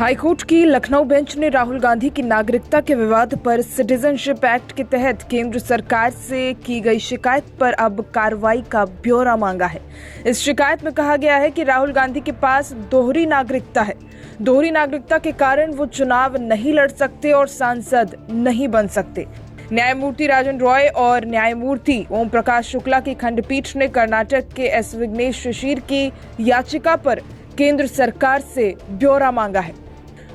High court की Lucknow bench ने राहुल गांधी की नागरिकता के विवाद पर सिटीजनशिप एक्ट के तहत केंद्र सरकार से की गई शिकायत पर अब कार्रवाई का ब्यौरा मांगा है। इस शिकायत में कहा गया है कि राहुल गांधी के पास दोहरी नागरिकता है। दोहरी नागरिकता के कारण वो चुनाव नहीं लड़ सकते और सांसद नहीं बन सकते। न्यायमूर्ति राजन रॉय और न्यायमूर्ति ओम प्रकाश शुक्ला की खंडपीठ ने कर्नाटक के एस विघ्नेश शिशिर की याचिका पर केंद्र सरकार से ब्यौरा मांगा है।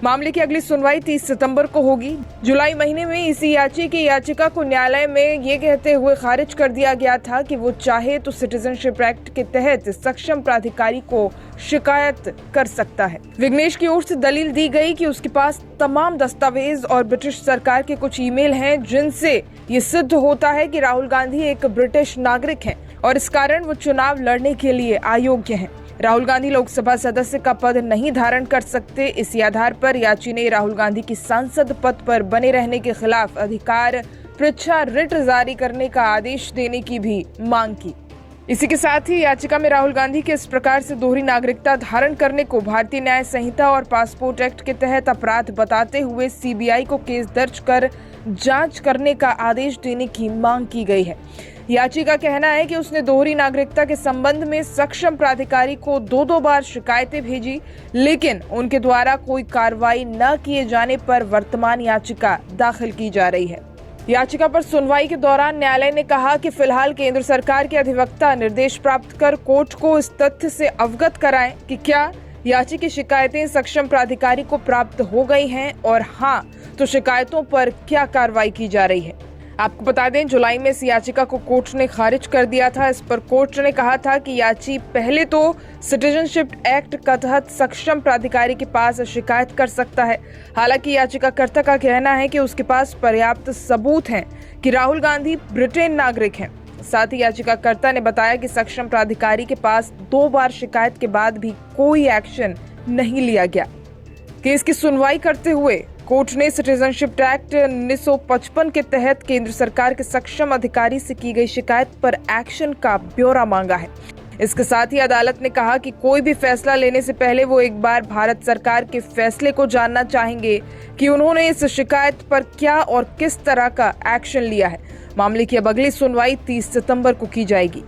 मामले की अगली सुनवाई 30 सितंबर को होगी। जुलाई महीने में इसी याचिका को न्यायालय में ये कहते हुए खारिज कर दिया गया था कि वो चाहे तो सिटीजनशिप एक्ट के तहत सक्षम प्राधिकारी को शिकायत कर सकता है। विघ्नेश की ओर से दलील दी गई कि उसके पास तमाम दस्तावेज और ब्रिटिश सरकार के कुछ ईमेल हैं जिनसे ये सिद्ध होता है कि राहुल गांधी एक ब्रिटिश नागरिक हैं और इस कारण वो चुनाव लड़ने के लिए अयोग्य हैं। राहुल गांधी लोकसभा सदस्य का पद नहीं धारण कर सकते। इसी आधार पर याची ने राहुल गांधी की सांसद पद पर बने रहने के खिलाफ अधिकार पृच्छा रिट जारी करने का आदेश देने की भी मांग की। इसी के साथ ही याचिका में राहुल गांधी के इस प्रकार से दोहरी नागरिकता धारण करने को भारतीय न्याय संहिता और पासपोर्ट एक्ट के तहत अपराध बताते हुए सीबीआई को केस दर्ज कर जांच करने का आदेश देने की मांग की गई है। याची का कहना है कि उसने दोहरी नागरिकता के संबंध में सक्षम प्राधिकारी को दो बार शिकायतें भेजी, लेकिन उनके द्वारा कोई कार्रवाई न किए जाने पर वर्तमान याचिका दाखिल की जा रही है। याचिका पर सुनवाई के दौरान न्यायालय ने कहा कि फिलहाल केंद्र सरकार के अधिवक्ता निर्देश प्राप्त कर कोर्ट को इस तथ्य से अवगत कराएं कि क्या याची की शिकायतें सक्षम प्राधिकारी को प्राप्त हो गई हैं और हाँ तो शिकायतों पर क्या कार्रवाई की जा रही है। आपको बता दें, जुलाई में इस याचिका को कोर्ट ने खारिज कर दिया था। इस पर कोर्ट ने कहा था कि याची पहले तो सिटीजनशिप एक्ट के तहत सक्षम प्राधिकारी के पास शिकायत कर सकता है। हालांकि याचिकाकर्ता का कहना है कि उसके पास पर्याप्त सबूत हैं कि राहुल गांधी ब्रिटेन नागरिक हैं। साथ ही याचिकाकर्ता ने बताया कि सक्षम प्राधिकारी के पास 2 बार शिकायत के बाद भी कोई एक्शन नहीं लिया गया। केस की सुनवाई करते हुए कोर्ट ने सिटीजनशिप एक्ट 1955 के तहत केंद्र सरकार के सक्षम अधिकारी से की गई शिकायत पर एक्शन का ब्यौरा मांगा है। इसके साथ ही अदालत ने कहा कि कोई भी फैसला लेने से पहले वो एक बार भारत सरकार के फैसले को जानना चाहेंगे कि उन्होंने इस शिकायत पर क्या और किस तरह का एक्शन लिया है। मामले की अब अगली सुनवाई 30 सितंबर को की जाएगी।